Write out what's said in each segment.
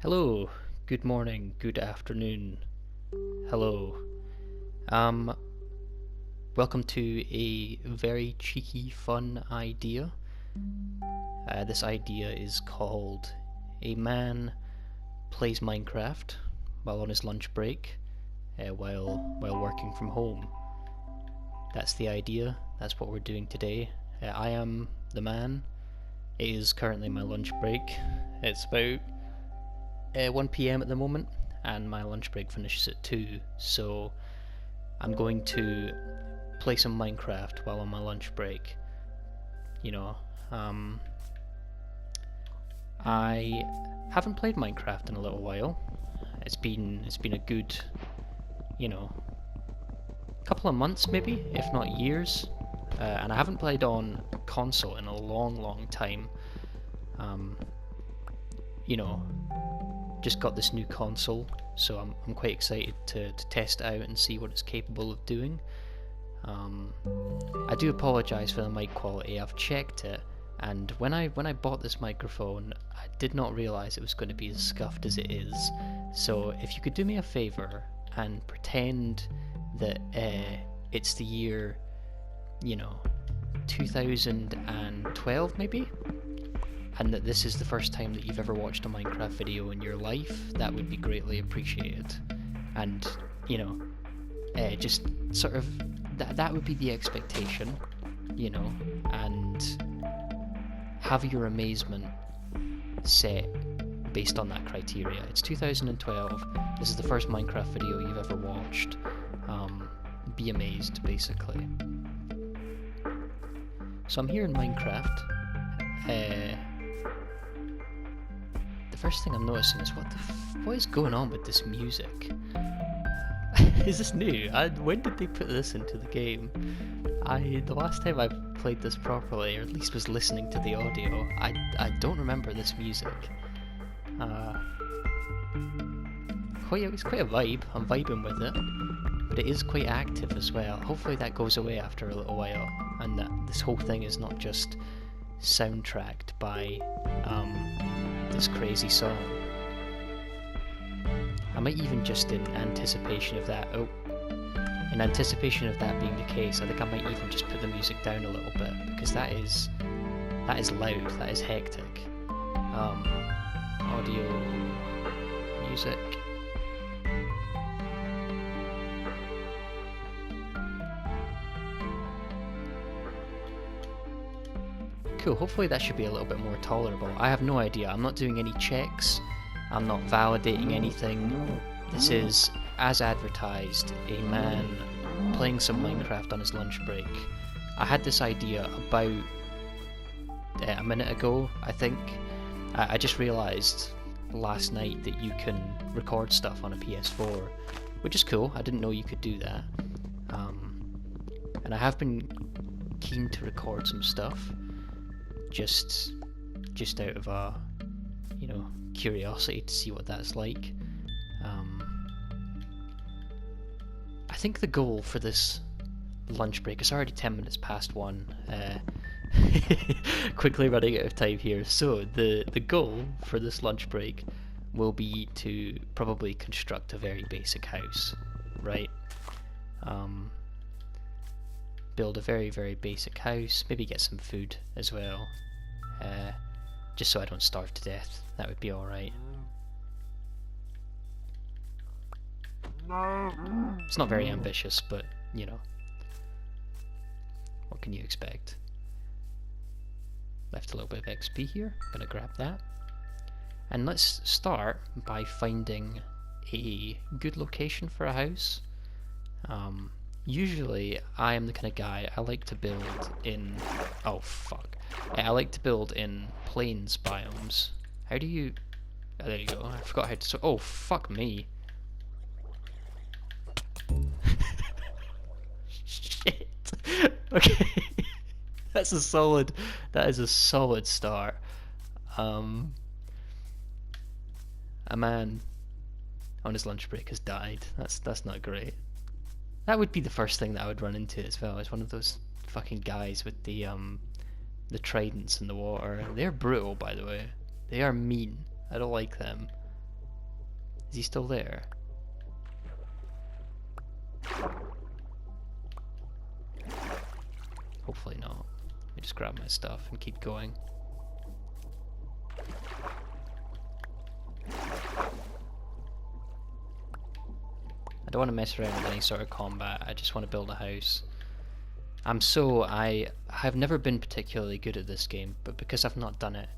Hello, good morning, good afternoon, hello. Um, Welcome to a very cheeky, fun idea. This idea is called A Man Plays Minecraft while on his lunch break, while working from home. That's the idea, that's what we're doing today. I am the man. It is currently my lunch break. It's about 1 p.m. at the moment, and my lunch break finishes at 2, so I'm going to play some Minecraft while on my lunch break. You know, I haven't played Minecraft in a little while. It's been a good, couple of months maybe, if not years. And I haven't played on console in a long time. You know, just got this new console, so I'm quite excited to test it out and see what it's capable of doing. I do apologise for the mic quality. I've checked it, and when I bought this microphone, I did not realise it was going to be as scuffed as it is. So if you could do me a favour and pretend that it's the year, 2012 maybe, and that this is the first time that you've ever watched a Minecraft video in your life, that would be greatly appreciated. And, just sort of, that would be the expectation, and have your amazement set based on that criteria. It's 2012, this is the first Minecraft video you've ever watched. Be amazed, basically. So I'm here in Minecraft. The first thing I'm noticing is what is going on with this music? Is this new? When did they put this into the game? The last time I played this properly, or at least was listening to the audio, I don't remember this music. It's quite a vibe. I'm vibing with it, but it is quite active as well. Hopefully that goes away after a little while, and that this whole thing is not just soundtracked by this crazy song. I might even, just in anticipation of that being the case, I think I might even just put the music down a little bit, because that is loud, that is hectic. Audio, music. Cool, hopefully that should be a little bit more tolerable. I have no idea, I'm not doing any checks, I'm not validating anything. This is, as advertised, a man playing some Minecraft on his lunch break. I had this idea about a minute ago, I think. I just realised last night that you can record stuff on a PS4, which is cool. I didn't know you could do that. And I have been keen to record some stuff, just out of a, curiosity to see what that's like. I think the goal for this lunch break, it's already 10 minutes past 1, quickly running out of time here, so the goal for this lunch break will be to probably construct a very basic house, right? Build a very basic house, maybe get some food as well, just so I don't starve to death. That would be alright. It's not very ambitious, but, what can you expect? Left a little bit of XP here, gonna grab that. And let's start by finding a good location for a house. Usually, I am the kind of guy, I like to build in... Oh, fuck. I like to build in plains biomes. How do you... Oh, there you go, I forgot how to... Oh, fuck me. Shit. Okay. That is a solid start. A man on his lunch break has died. That's not great. That would be the first thing that I would run into as well. Is one of those fucking guys with the tridents in the water. They're brutal, by the way. They are mean. I don't like them. Is he still there? Hopefully not. Let me just grab my stuff and keep going. I don't want to mess around with any sort of combat, I just want to build a house. I have never been particularly good at this game, but because I've not done it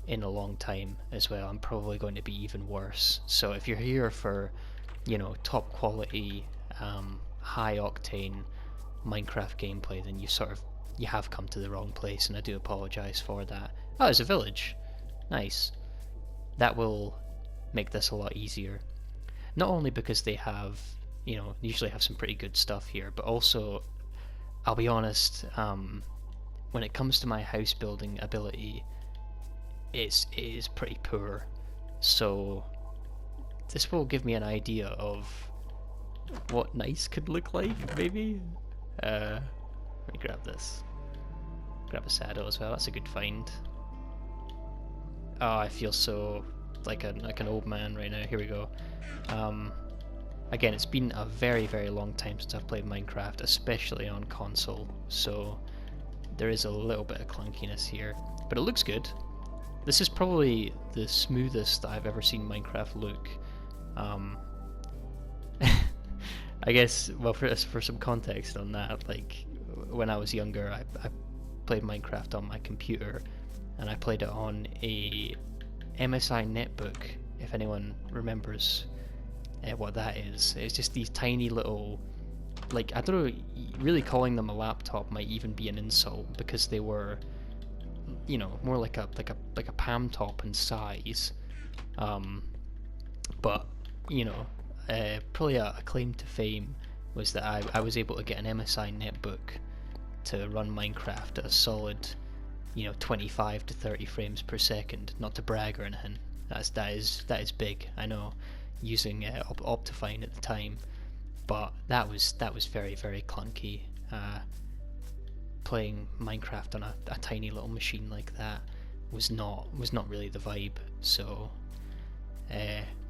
in a long time as well, I'm probably going to be even worse. So if you're here for, you know, top quality, high octane Minecraft gameplay, then you have come to the wrong place, and I do apologise for that. Oh, there's a village. Nice. That will make this a lot easier. Not only because they have, you know, usually have some pretty good stuff here, but also, I'll be honest, when it comes to my house building ability, it is pretty poor. So this will give me an idea of what nice could look like, maybe. Let me grab this. Grab a saddle as well. That's a good find. Oh, I feel so like an old man right now. Here we go. Again, it's been a very, very long time since I've played Minecraft, especially on console, so there is a little bit of clunkiness here, but it looks good. This is probably the smoothest I've ever seen Minecraft look. I guess, well, for some context on that, like, when I was younger, I played Minecraft on my computer, and I played it on a MSI netbook, if anyone remembers what that is. It's just these tiny little, like, I don't know, really calling them a laptop might even be an insult, because they were, you know, more like a Palm top in size. But you know, probably a claim to fame was that I was able to get an MSI netbook to run Minecraft at a solid, you know, 25 to 30 frames per second. Not to brag or anything. That is big, I know, using Optifine at the time, but that was very, very clunky. Playing Minecraft on a tiny little machine like that was not really the vibe. So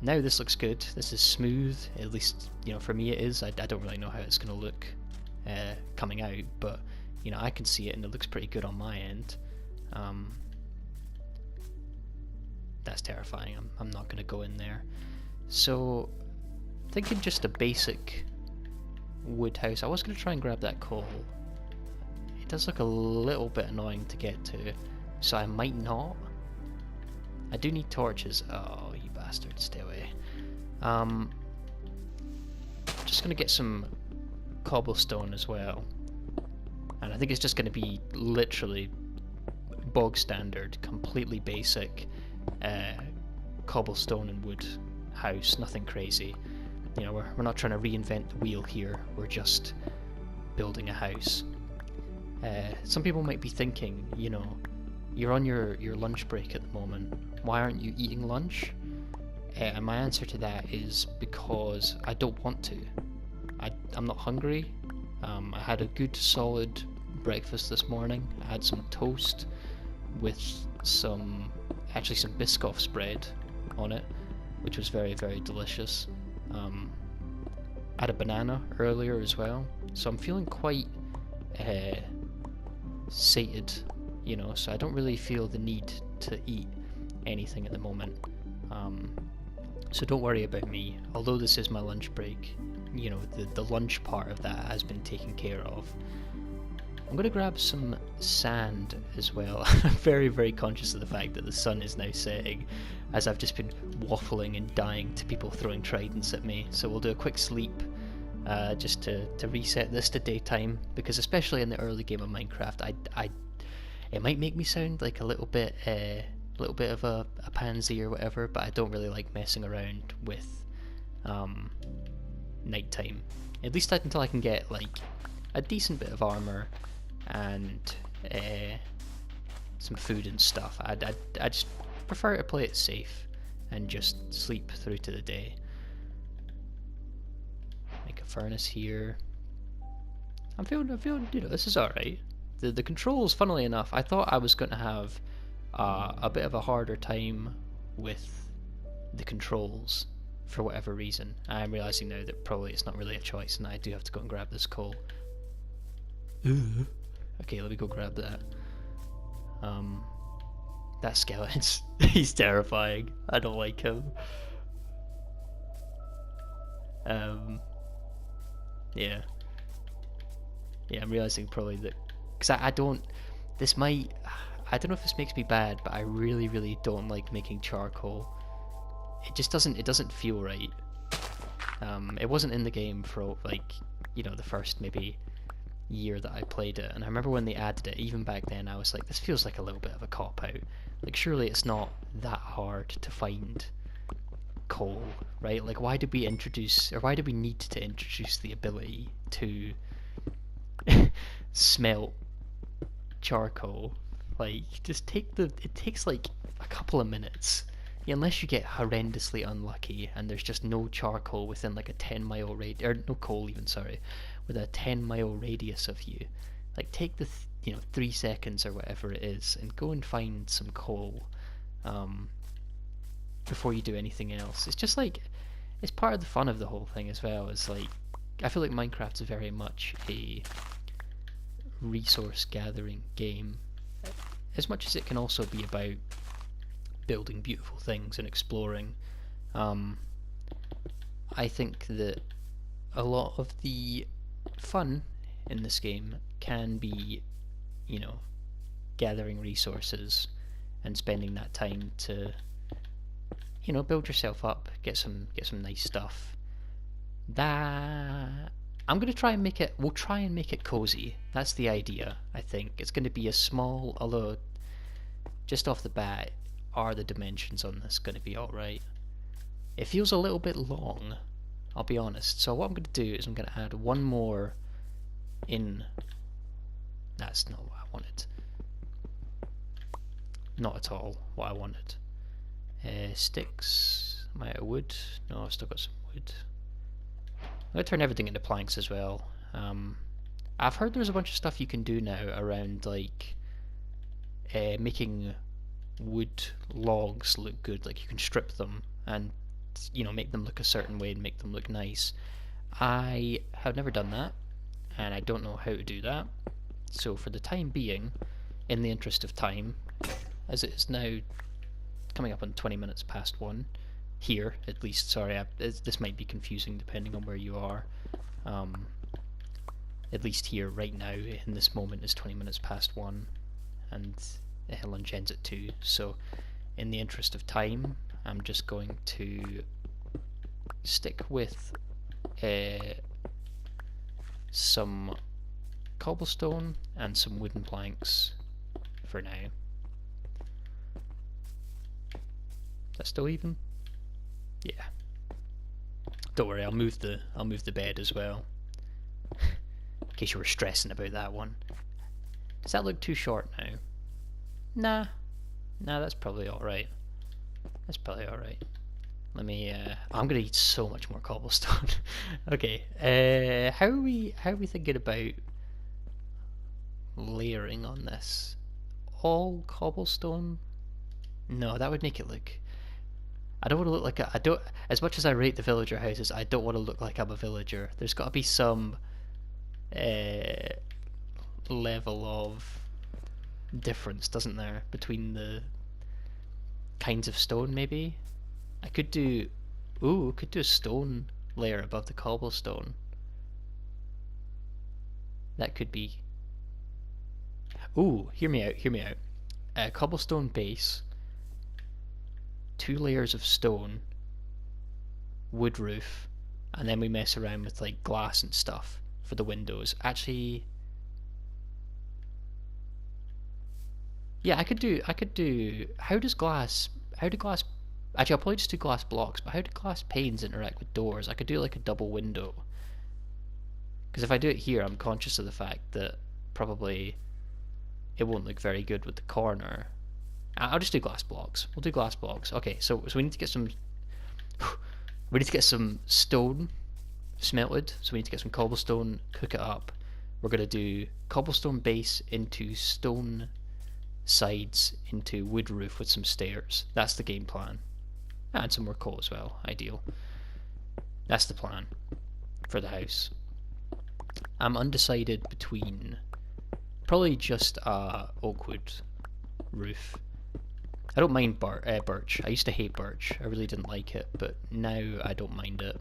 now this looks good. This is smooth, at least, you know, for me it is. I don't really know how it's going to look coming out, but you know, I can see it and it looks pretty good on my end. That's terrifying. I'm not going to go in there. So, thinking just a basic wood house. I was going to try and grab that coal. It does look a little bit annoying to get to, so I might not. I do need torches. Oh, you bastard, stay away. Just going to get some cobblestone as well. And I think it's just going to be literally bog standard, completely basic cobblestone and wood house, nothing crazy. You know, we're not trying to reinvent the wheel here, we're just building a house. Some people might be thinking, you know, you're on your lunch break at the moment, why aren't you eating lunch? And my answer to that is because I don't want to. I'm not hungry. I had a good solid breakfast this morning. I had some toast with some Biscoff spread on it, which was very, very delicious. I had a banana earlier as well, so I'm feeling quite sated, you know, so I don't really feel the need to eat anything at the moment. So don't worry about me. Although this is my lunch break, you know, the lunch part of that has been taken care of. I'm going to grab some sand as well. I'm very, very conscious of the fact that the sun is now setting, as I've just been waffling and dying to people throwing tridents at me. So we'll do a quick sleep, just to reset this to daytime, because especially in the early game of Minecraft, it might make me sound like a little bit of a pansy or whatever, but I don't really like messing around with nighttime. At least until I can get like a decent bit of armor and some food and stuff. I just prefer to play it safe and just sleep through to the day. Make a furnace here. I'm feeling, you know, this is alright. The controls, funnily enough, I thought I was going to have a bit of a harder time with the controls for whatever reason. I'm realising now that probably it's not really a choice and I do have to go and grab this coal. Okay, let me go grab that. That skeleton's he's terrifying. I don't like him. Yeah. Yeah, I'm realising probably that because I don't. This might. I don't know if this makes me bad, but I really don't like making charcoal. It just doesn't. It doesn't feel right. It wasn't in the game for like, you know, the first maybe year that I played it, and I remember when they added it. Even back then, I was like, this feels like a little bit of a cop out. Like, surely it's not that hard to find coal, right? Like, why did we introduce, or why did we need to introduce the ability to smelt charcoal? Like, just take the, it takes like a couple of minutes. Yeah, unless you get horrendously unlucky and there's just no charcoal within like a 10-mile radius, or no coal even, sorry, with a 10-mile radius of you. Like, take the, 3 seconds or whatever it is and go and find some coal before you do anything else. It's just like, it's part of the fun of the whole thing as well. It's like, I feel like Minecraft is very much a resource gathering game, as much as it can also be about building beautiful things and exploring. I think that a lot of the fun in this game can be, gathering resources and spending that time to, build yourself up, get some nice stuff. That I'm gonna try and make it. We'll try and make it cozy. That's the idea. I think it's going to be a small, although just off the bat, are the dimensions on this going to be alright? It feels a little bit long, I'll be honest. So what I'm going to do is I'm going to add one more in. That's not what I wanted. Not at all what I wanted. Sticks. Am I out of wood? No, I've still got some wood. I'm going to turn everything into planks as well. I've heard there's a bunch of stuff you can do now around like making wood logs look good. Like, you can strip them and make them look a certain way and make them look nice. I have never done that and I don't know how to do that, so for the time being, in the interest of time, as it is now coming up on 20 minutes past 1 here at least, sorry, this might be confusing depending on where you are. At least here right now in this moment is 20 minutes past 1 and lunch ends at 2, so in the interest of time I'm just going to stick with some cobblestone and some wooden planks for now. That's still even? Yeah. Don't worry, I'll move the bed as well. In case you were stressing about that one. Does that look too short now? Nah, that's probably alright. That's probably alright. Let me, I'm gonna eat so much more cobblestone. Okay, how are we thinking about layering on this? All cobblestone? No, that would make it look... I don't want to look like I don't, as much as I rate the villager houses, I don't want to look like I'm a villager. There's got to be some level of difference, doesn't there, between the kinds of stone? Maybe I could do a stone layer above the cobblestone. That could be... hear me out. Cobblestone base, 2 layers of stone, wood roof, and then we mess around with like glass and stuff for the windows. Actually, yeah, I could do how do glass actually, I'll probably just do glass blocks, but how do glass panes interact with doors? I could do like a double window, because if I do it here, I'm conscious of the fact that probably it won't look very good with the corner. I'll just do glass blocks. We'll do glass blocks. Okay, so we need to get some stone smelted, so we need to get some cobblestone, cook it up. We're going to do cobblestone base into stone sides into wood roof with some stairs. That's the game plan. And some more coal as well, ideal. That's the plan for the house. I'm undecided between probably just a oakwood roof. I don't mind birch. I used to hate birch. I really didn't like it, but now I don't mind it.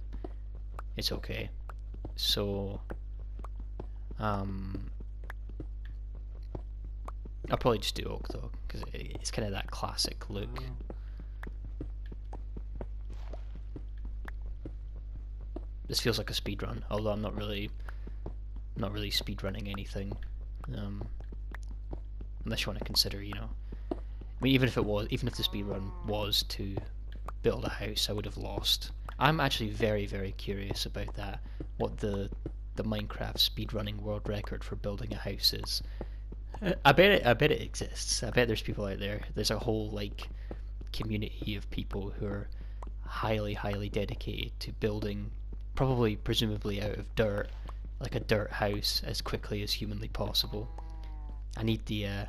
It's okay. So, I'll probably just do oak though, because it's kind of that classic look. This feels like a speed run, although I'm not really speed running anything. Unless you want to consider, you know, I mean, even if the speed run was to build a house, I would have lost. I'm actually very, very curious about that. What the Minecraft speedrunning world record for building a house is. I bet it exists. I bet there's people out there. There's a whole like community of people who are highly, highly dedicated to building, presumably out of dirt, like a dirt house as quickly as humanly possible. I need the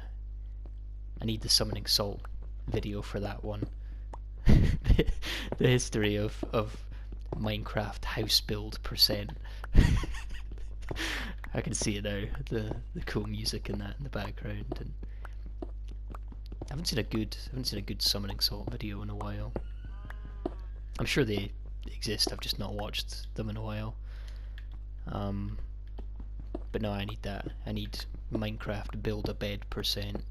summoning salt video for that one. The history of Minecraft house build percent. I can see it now. The cool music and that in the background, and I haven't seen a good summoning salt video in a while. I'm sure they exist. I've just not watched them in a while. But no, I need that. I need Minecraft build a bed percent.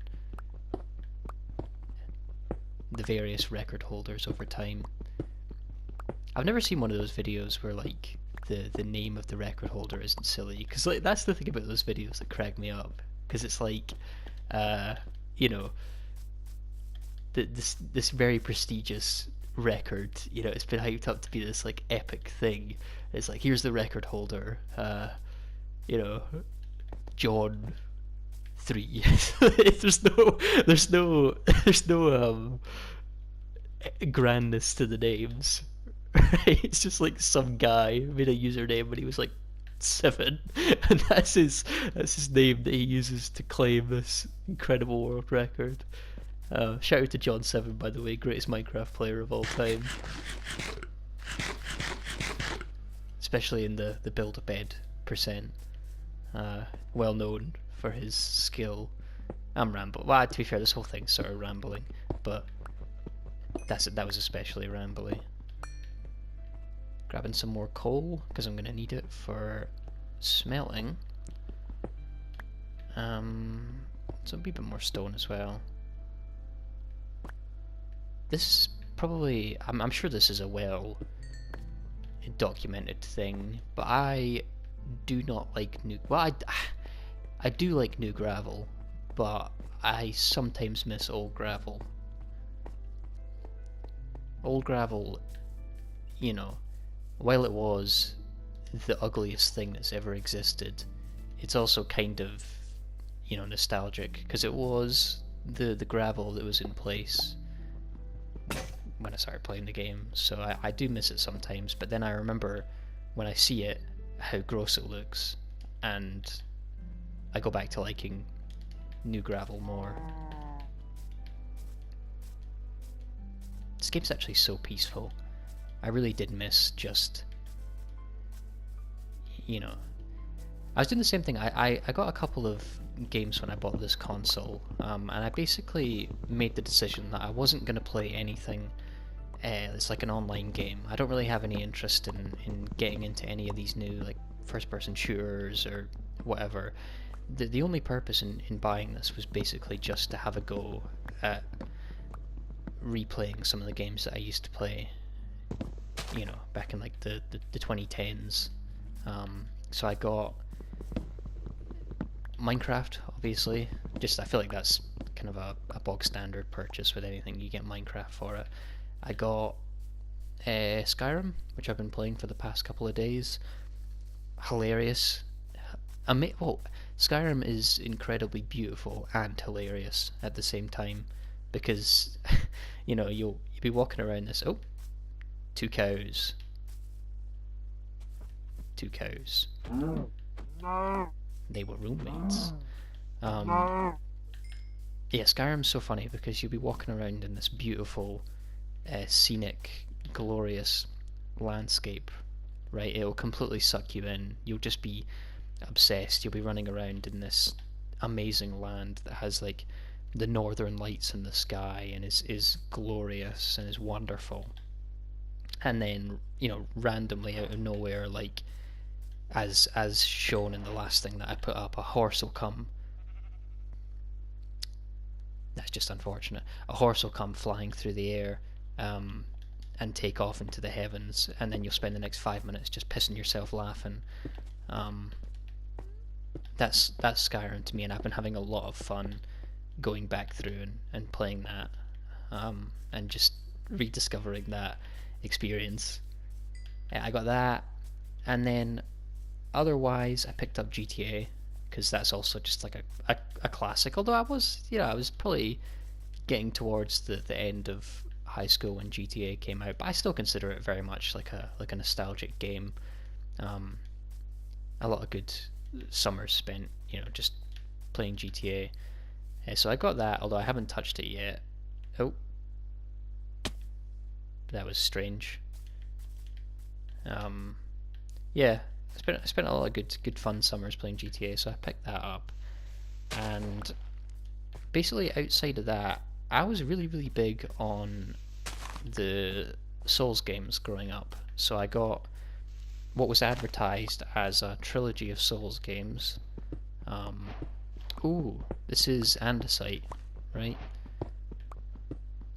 The various record holders over time. I've never seen one of those videos where like the name of the record holder isn't silly, because like that's the thing about those videos that crack me up, because it's like you know, this very prestigious record, you know, it's been hyped up to be this like epic thing. It's like, here's the record holder, you know, John 3. there's no grandness to the names. Right? It's just like some guy made a username when he was like 7, and that's his name that he uses to claim this incredible world record. Shout out to John 7, by the way, greatest Minecraft player of all time. Especially in the build a bed percent. Well known for his skill. I'm rambling. Well, to be fair, this whole thing's sort of rambling, but that was especially rambly. Grabbing some more coal, because I'm going to need it for smelting. So a bit more stone as well. This is probably, I'm sure this is a well documented thing, but I do not like new, well, I do like new gravel, but I sometimes miss old gravel. Old gravel, you know, while it was the ugliest thing that's ever existed, it's also kind of, you know, nostalgic, because it was the gravel that was in place when I started playing the game, so I do miss it sometimes, but then I remember when I see it, how gross it looks, and I go back to liking new gravel more. This game's actually so peaceful. I really did miss just, you know, I was doing the same thing. I got a couple of games when I bought this console, and I basically made the decision that I wasn't going to play anything it's like an online game. I don't really have any interest in getting into any of these new like first-person shooters or whatever. The only purpose in buying this was basically just to have a go at replaying some of the games that I used to play, you know, back in like the 2010s. So I got Minecraft, obviously. Just I feel like that's kind of a bog standard purchase with anything. You get Minecraft for it. I got Skyrim, which I've been playing for the past couple of days. Hilarious. Well, Skyrim is incredibly beautiful and hilarious at the same time, because you know, you'll be walking around this. Oh, two cows. They were roommates. Yeah, Skyrim's so funny because you'll be walking around in this beautiful, scenic, glorious landscape, right? It'll completely suck you in. You'll just be obsessed. You'll be running around in this amazing land that has like the northern lights in the sky and is glorious and is wonderful. And then, you know, randomly out of nowhere, like as shown in the last thing that I put up, a horse will come. That's just unfortunate. A horse will come flying through the air, and take off into the heavens, and then you'll spend the next 5 minutes just pissing yourself laughing. Um, that's Skyrim to me, and I've been having a lot of fun going back through and playing that, and just rediscovering that experience. I got that, and then otherwise I picked up GTA because that's also just like a classic. Although I was probably getting towards the end of high school when GTA came out, but I still consider it very much like a nostalgic game. A lot of good summers spent, just playing GTA. So I got that, although I haven't touched it yet. Oh, that was strange. Yeah, I spent a lot of good fun summers playing GTA, so I picked that up. And basically outside of that, I was really big on the Souls games growing up. So I got what was advertised as a trilogy of Souls games. Ooh, this is andesite, right?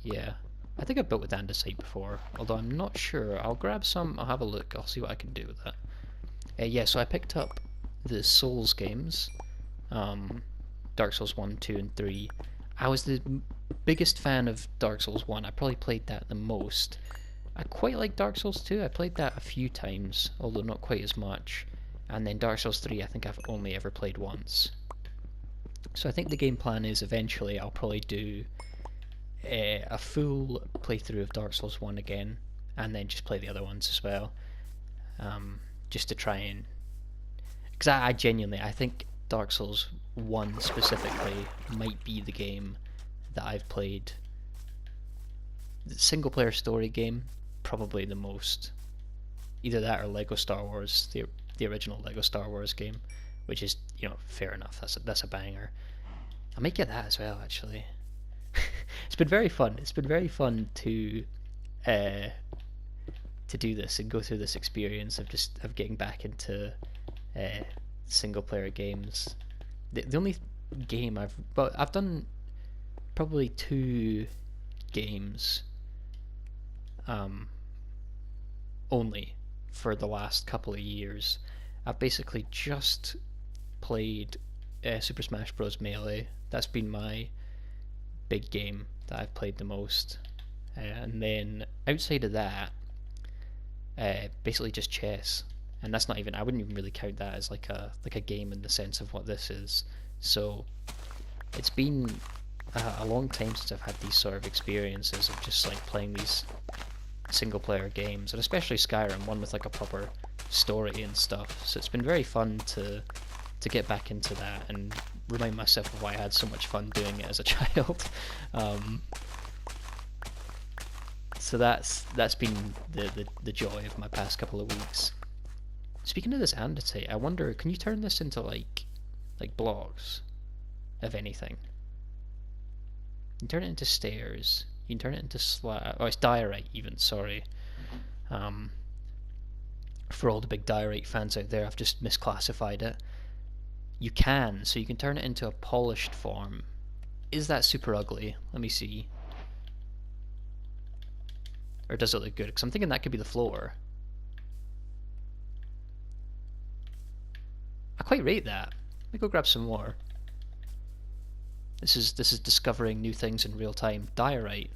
Yeah, I think I've built with andesite before, although I'm not sure. I'll grab some, I'll have a look, I'll see what I can do with that. Yeah, so I picked up the Souls games, Dark Souls 1, 2, and 3. I was the biggest fan of Dark Souls 1. I probably played that the most. I quite like Dark Souls 2. I played that a few times, although not quite as much. And then Dark Souls 3 I think I've only ever played once. So I think the game plan is eventually I'll probably do a full playthrough of Dark Souls 1 again, and then just play the other ones as well. Just to try and... Because I genuinely, I think Dark Souls 1 specifically might be the game that I've played, the single player story game, probably the most. Either that or Lego Star Wars, the original Lego Star Wars game, which is, fair enough, that's a banger. I might get that as well, actually. It's been very fun. It's been very fun to do this and go through this experience of getting back into single player games. The only game I've done probably 2 games only for the last couple of years. I've basically just played Super Smash Bros. Melee. That's been my big game that I've played the most. And then outside of that, basically just chess. And that's not even, I wouldn't even really count that as like a game in the sense of what this is. So it's been a long time since I've had these sort of experiences of just like playing these single player games, and especially Skyrim, one with like a proper story and stuff. So it's been very fun to get back into that and remind myself of why I had so much fun doing it as a child. So that's been the joy of my past couple of weeks. Speaking of this andesite, I wonder, can you turn this into like blocks of anything? You can turn it into stairs. You can turn it into slab. Oh, it's diorite even. Sorry. For all the big diorite fans out there, I've just misclassified it. You can, so you can turn it into a polished form. Is that super ugly? Let me see. Or does it look good? Because I'm thinking that could be the floor. I quite rate that. Let me go grab some more. This is discovering new things in real time. Diorite.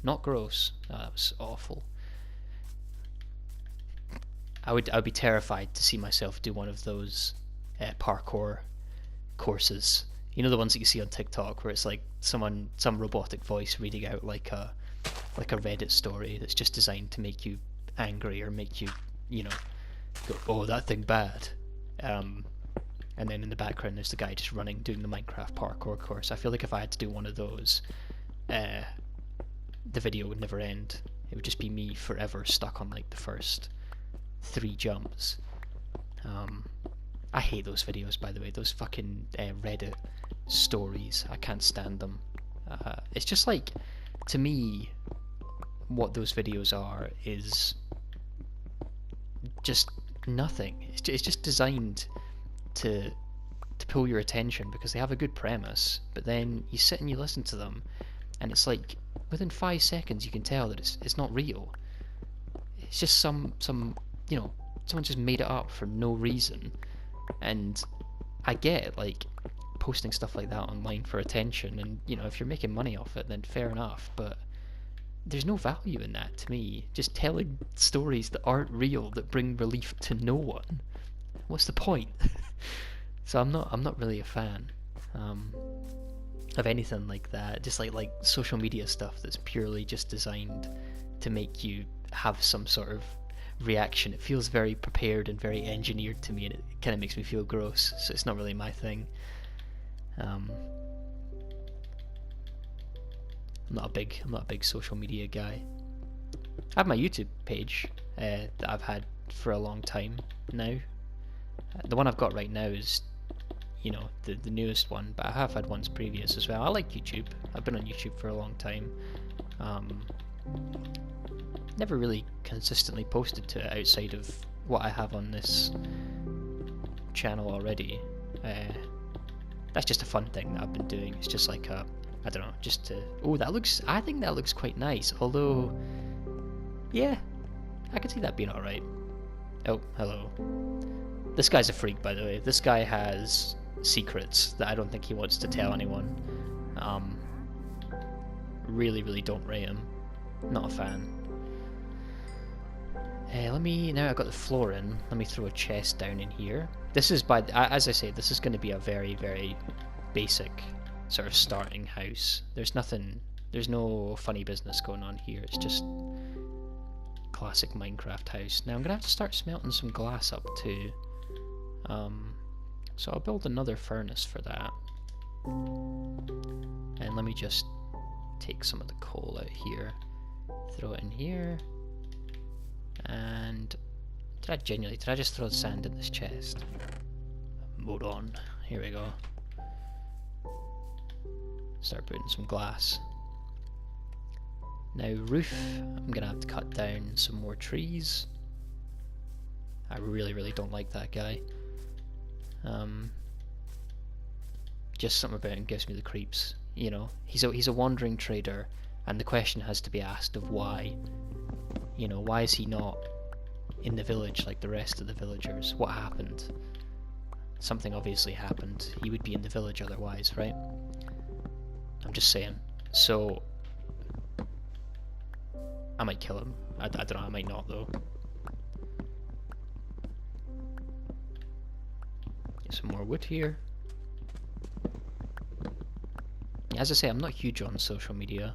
Not gross. Oh, that was awful. I would be terrified to see myself do one of those parkour courses. You know, the ones that you see on TikTok where it's like some robotic voice reading out like a Reddit story that's just designed to make you angry or make you, go, oh, that thing bad. And then in the background there's the guy just running, doing the Minecraft parkour course. I feel like if I had to do one of those, the video would never end. It would just be me forever stuck on like the first 3 jumps. I hate those videos, by the way, those fucking Reddit stories. I can't stand them. It's just like, to me, what those videos are is just nothing. It's just designed to pull your attention because they have a good premise, but then you sit and you listen to them, and it's like within 5 seconds you can tell that it's not real. It's just some you know, someone just made it up for no reason. And I get like posting stuff like that online for attention, and you know, if you're making money off it, then fair enough, but there's no value in that to me. Just telling stories that aren't real, that bring relief to no one. What's the point? So I'm not really a fan of anything like that. Just like social media stuff that's purely just designed to make you have some sort of reaction. It feels very prepared and very engineered to me, and it kind of makes me feel gross. So it's not really my thing. I'm not a big social media guy. I have my YouTube page that I've had for a long time now. The one I've got right now is, you know, the newest one, but I have had ones previous as well. I like YouTube. I've been on YouTube for a long time. Never really consistently posted to it outside of what I have on this channel already. That's just a fun thing that I've been doing. It's just like a, I don't know, just to, oh, I think that looks quite nice, although, yeah, I can see that being alright. Oh, hello. This guy's a freak, by the way. This guy has secrets that I don't think he wants to tell anyone. Really don't rate him. Not a fan. Now I've got the floor in, let me throw a chest down in here. This is, as I say, this is going to be a very basic sort of starting house. There's no funny business going on here. It's just classic Minecraft house. Now I'm going to have to start smelting some glass up too. So I'll build another furnace for that. And let me just take some of the coal out here, throw it in here. And did I just throw sand in this chest? Hold on, here we go. Start putting some glass. Now roof, I'm gonna have to cut down some more trees. I really don't like that guy. Just something about him gives me the creeps. You know, he's a wandering trader, and the question has to be asked of why. You know, why is he not in the village like the rest of the villagers? What happened? Something obviously happened. He would be in the village otherwise, right? I'm just saying. So I might kill him. I don't know, I might not though. Get some more wood here. As I say, I'm not huge on social media.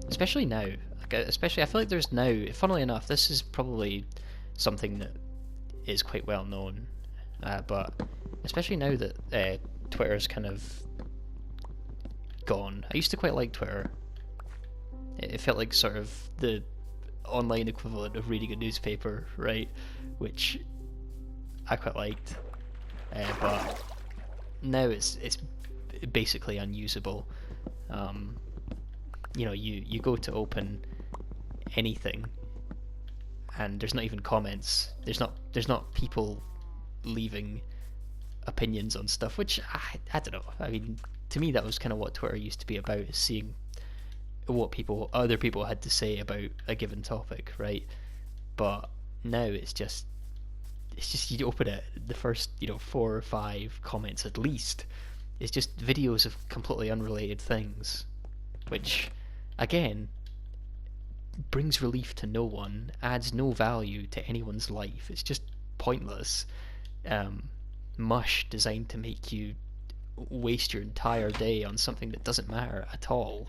Especially now. Especially, I feel like there's now, funnily enough, this is probably something that is quite well known, but especially now that Twitter's kind of gone. I used to quite like Twitter. It felt like sort of the online equivalent of reading a newspaper, right? Which I quite liked, but now it's basically unusable. You know, you go to open anything and there's not even comments. There's not people leaving opinions on stuff, which I don't know. I mean, to me that was kind of what Twitter used to be about, is seeing what other people had to say about a given topic, right? But now it's just you open it, the first 4 or 5 comments at least is just videos of completely unrelated things, which again brings relief to no one, adds no value to anyone's life. It's just pointless mush designed to make you waste your entire day on something that doesn't matter at all.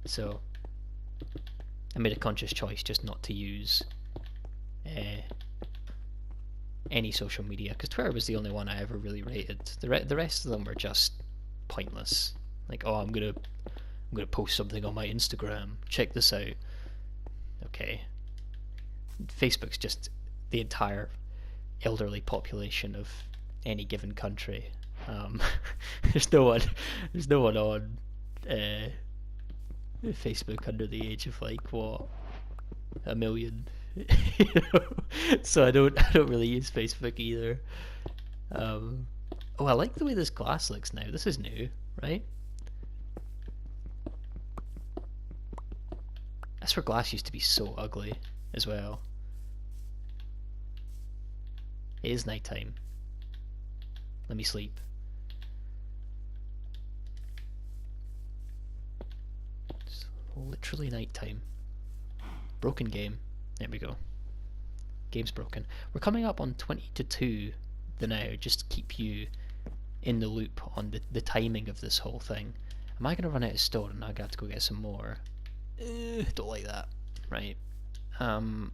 So I made a conscious choice just not to use any social media, because Twitter was the only one I ever really rated. The rest of them were just pointless. Like, oh, I'm gonna post something on my Instagram. Check this out. Okay. Facebook's just the entire elderly population of any given country. There's no one on Facebook under the age of like what, 1 million. So I don't really use Facebook either. Oh, I like the way this glass looks now. This is new, right? I swear glass used to be so ugly as well. It is nighttime. Let me sleep. It's literally nighttime. Broken game. There we go. Game's broken. We're coming up on 20 to 2 now, just to keep you in the loop on the timing of this whole thing. Am I going to run out of stone and I'm going to have to go get some more? Don't like that. Right. We're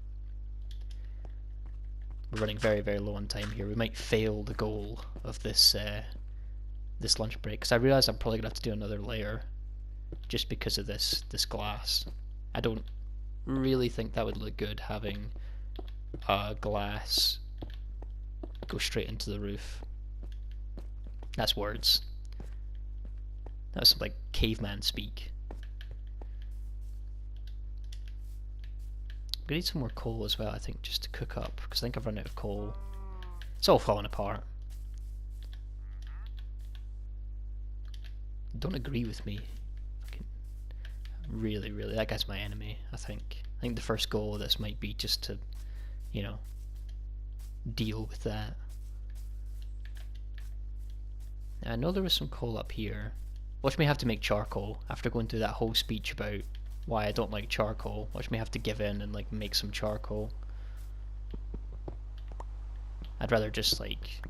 running very, very low on time here. We might fail the goal of this this lunch break, because I realise I'm probably going to have to do another layer just because of this glass. I don't really think that would look good, having glass go straight into the roof. That's words. That's like caveman speak. We need some more coal as well, I think, just to cook up, because I think I've run out of coal. It's all falling apart. Don't agree with me. Really, really, that guy's my enemy, I think. I think the first goal of this might be just to, you know, deal with that. I know there was some coal up here. Watch me have to make charcoal after going through that whole speech about why I don't like charcoal. Watch me have to give in and like make some charcoal. I'd rather just like,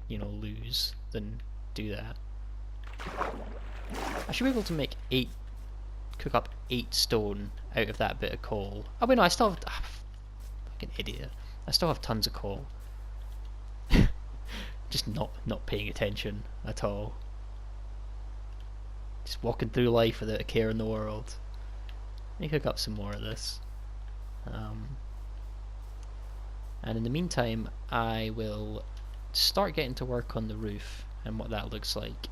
you know, lose than do that. I should be able to make cook up 8 stone out of that bit of coal. Oh wait, no, I still have, fucking idiot. I still have tons of coal. Just not paying attention at all. Just walking through life without a care in the world. Let me cook up some more of this. And in the meantime, I will start getting to work on the roof and what that looks like.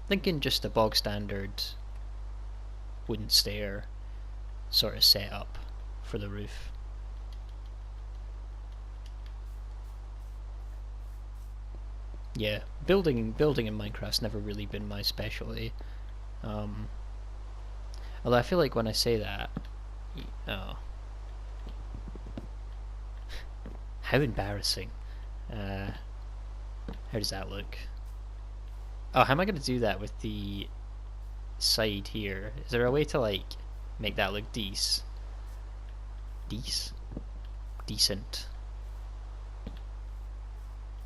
Thinking just a bog standard wooden stair sort of setup for the roof. Yeah, building in Minecraft's never really been my specialty. Although I feel like when I say that, oh, how embarrassing. How does that look? Oh, how am I going to do that with the side here? Is there a way to like make that look decent?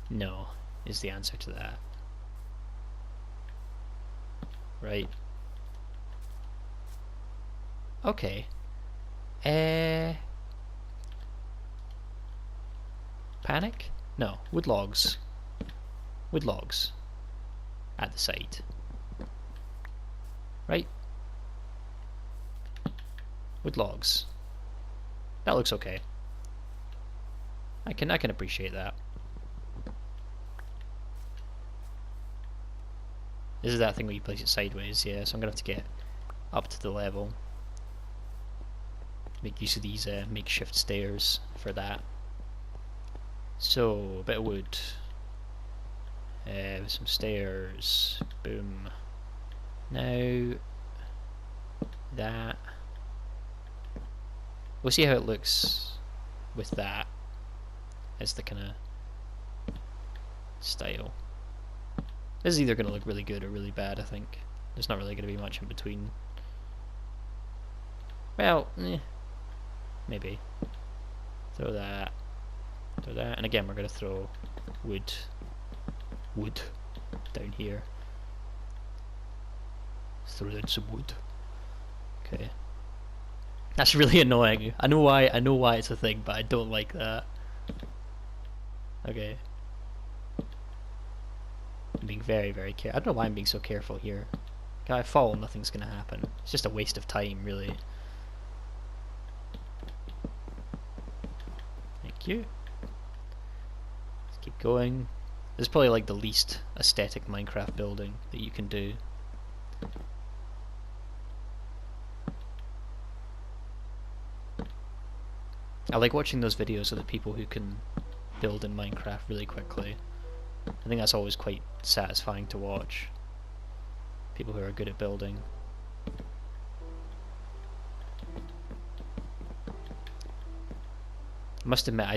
No, is the answer to that. Right. Okay. Panic? No, wood logs. Wood logs. At the side. Right? Wood logs. That looks okay. I can appreciate that. This is that thing where you place it sideways, yeah, so I'm gonna have to get up to the level. Make use of these makeshift stairs for that. So, a bit of wood. Some stairs. Boom. Now, that. We'll see how it looks with that as the kind of style. This is either going to look really good or really bad, I think. There's not really going to be much in between. Well, maybe. Throw that. Throw that. And again, we're going to throw wood down here. Throw in some wood. Okay. That's really annoying. I know why it's a thing, but I don't like that. Okay. I'm being very, very careful. I don't know why I'm being so careful here. If I fall, nothing's gonna happen. It's just a waste of time, really. Cute. Let's keep going. This is probably like the least aesthetic Minecraft building that you can do. I like watching those videos of the people who can build in Minecraft really quickly. I think that's always quite satisfying to watch. People who are good at building. I must admit,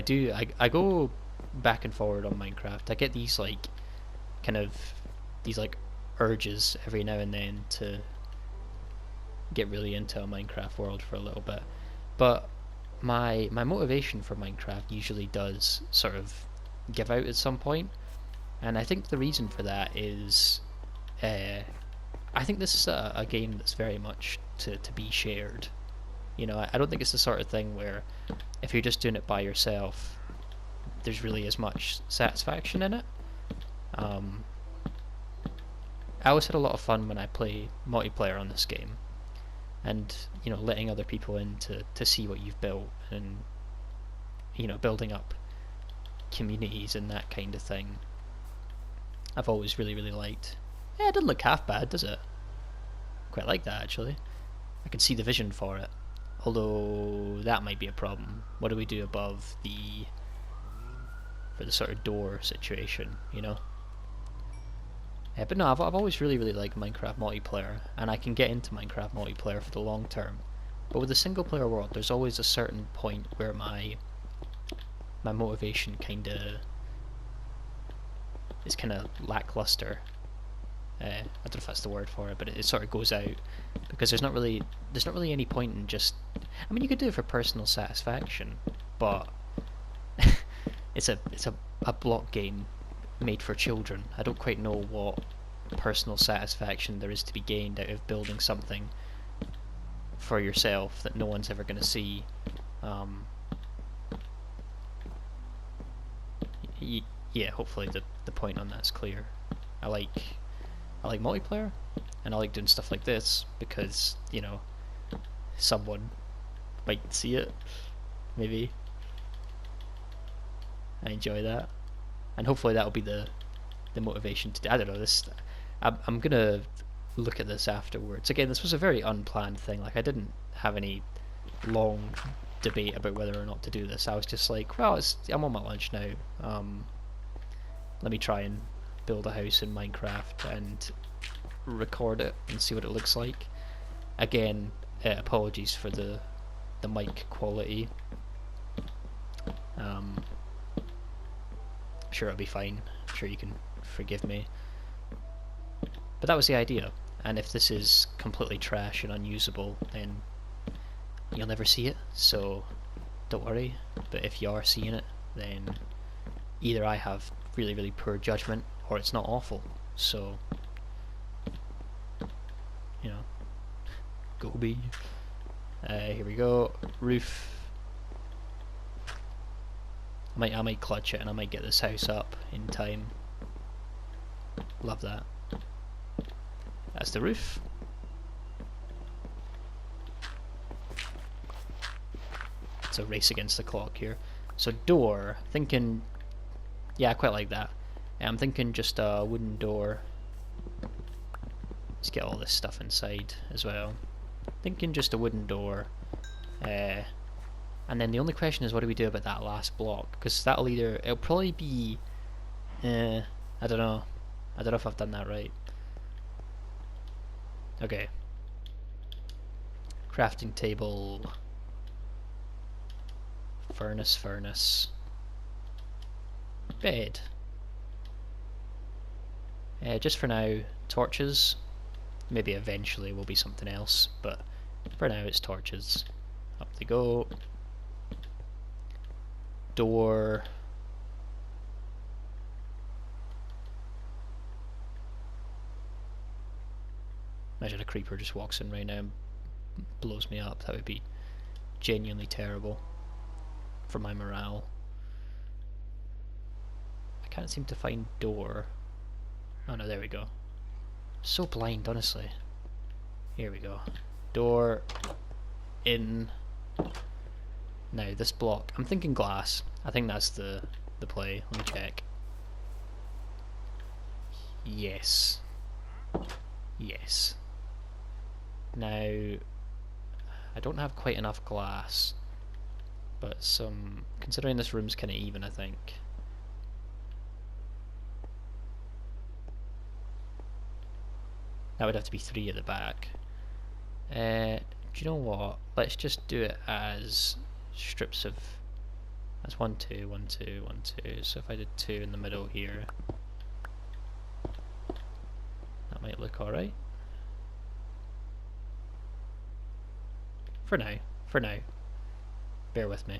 I go back and forward on Minecraft. I get these like urges every now and then to get really into a Minecraft world for a little bit. But my motivation for Minecraft usually does sort of give out at some point, and I think the reason for that is I think this is a game that's very much to be shared. You know, I don't think it's the sort of thing where if you're just doing it by yourself, there's really as much satisfaction in it. I always had a lot of fun when I play multiplayer on this game, and you know, letting other people in to see what you've built, and you know, building up communities and that kind of thing. I've always really liked. Yeah, it doesn't look half bad, does it? Quite like that actually. I can see the vision for it. Although that might be a problem. What do we do above for the sort of door situation, you know? But no, I've always really liked Minecraft multiplayer, and I can get into Minecraft multiplayer for the long term. But with a single player world, there's always a certain point where my motivation is kind of lackluster. I don't know if that's the word for it, but it sort of goes out because there's not really any point in just. I mean, you could do it for personal satisfaction, but it's a block game made for children. I don't quite know what personal satisfaction there is to be gained out of building something for yourself that no one's ever going to see. Yeah, hopefully the point on that's clear. I like multiplayer, and I like doing stuff like this because, you know, someone might see it, maybe. I enjoy that, and hopefully that'll be the motivation to do. I don't know, this. I'm gonna look at this afterwards. Again, this was a very unplanned thing. Like, I didn't have any long debate about whether or not to do this. I was just like, well, I'm on my lunch now. Let me try and build a house in Minecraft and record it and see what it looks like. Again, apologies for the mic quality. I'm sure it'll be fine. I'm sure you can forgive me. But that was the idea, and if this is completely trash and unusable, then you'll never see it, so don't worry. But if you are seeing it, then either I have really poor judgment, or it's not awful. So, you know, go be. Here we go. Roof. I might clutch it, and I might get this house up in time. Love that. That's the roof. It's a race against the clock here. So door, thinking. Yeah, I quite like that. I'm thinking just a wooden door. Let's get all this stuff inside as well. Thinking just a wooden door. And then the only question is, what do we do about that last block? Because it'll probably be. I don't know. I don't know if I've done that right. Okay. Crafting table. Furnace. Bed. Just for now, torches. Maybe eventually will be something else, but for now it's torches. Up they go. Door. Imagine a creeper just walks in right now and blows me up. That would be genuinely terrible for my morale. I can't seem to find door. Oh no, there we go. So blind, honestly. Here we go. Door. In. Now this block, I'm thinking glass. I think that's the play. Let me check. Yes. Yes. Now, I don't have quite enough glass, but considering this room's kind of even, I think. That would have to be 3 at the back. Do you know what? Let's just do it as strips of... That's 1, 2, 1, 2, 1, 2. So if I did 2 in the middle here, that might look alright. For now. For now. Bear with me.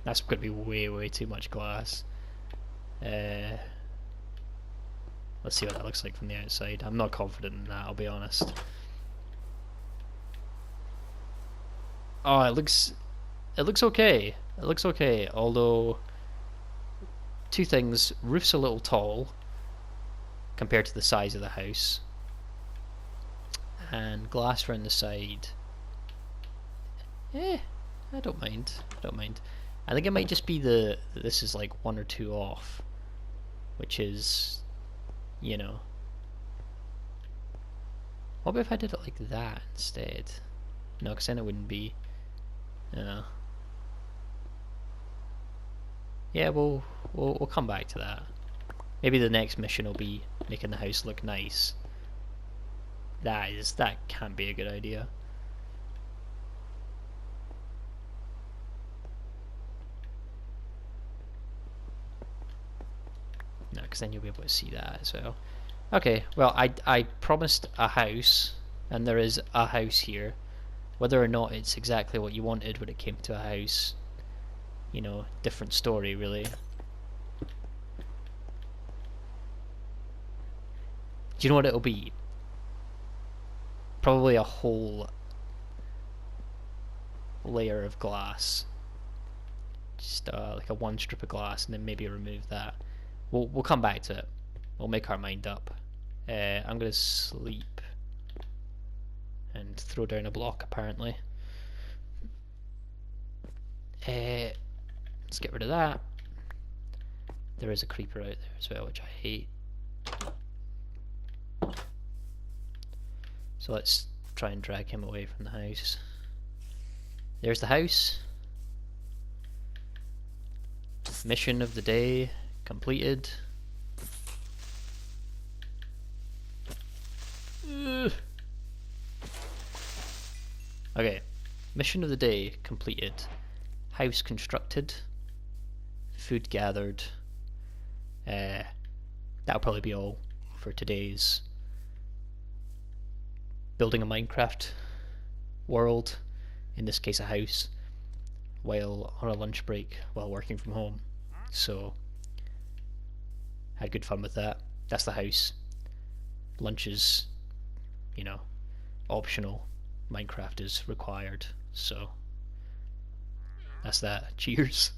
That's going to be way too much glass. Let's see what that looks like from the outside. I'm not confident in that, I'll be honest. Oh, it looks okay. It looks okay, although 2 things. Roof's a little tall compared to the size of the house, and glass around the side. I don't mind. I don't mind. I think it might just be this is like 1 or 2 off, which is, you know. What if I did it like that instead? No, because then it wouldn't be. Yeah, we'll come back to that. Maybe the next mission will be making the house look nice. That can't be a good idea. No, because then you'll be able to see that as well. Okay, well, I promised a house, and there is a house here. Whether or not it's exactly what you wanted when it came to a house, you know, different story really. Do you know what it'll be? Probably a whole layer of glass. Just like a 1 strip of glass, and then maybe remove that. We'll come back to it. We'll make our mind up. I'm gonna sleep and throw down a block apparently. Let's get rid of that. There is a creeper out there as well, which I hate. So let's try and drag him away from the house. There's the house. Mission of the day completed. Okay, mission of the day completed. House constructed. Food gathered. That'll probably be all for today's building a Minecraft world, in this case a house, while on a lunch break while working from home. So had good fun with that. That's the house. Lunch is, you know, optional. Minecraft is required. So that's that. Cheers.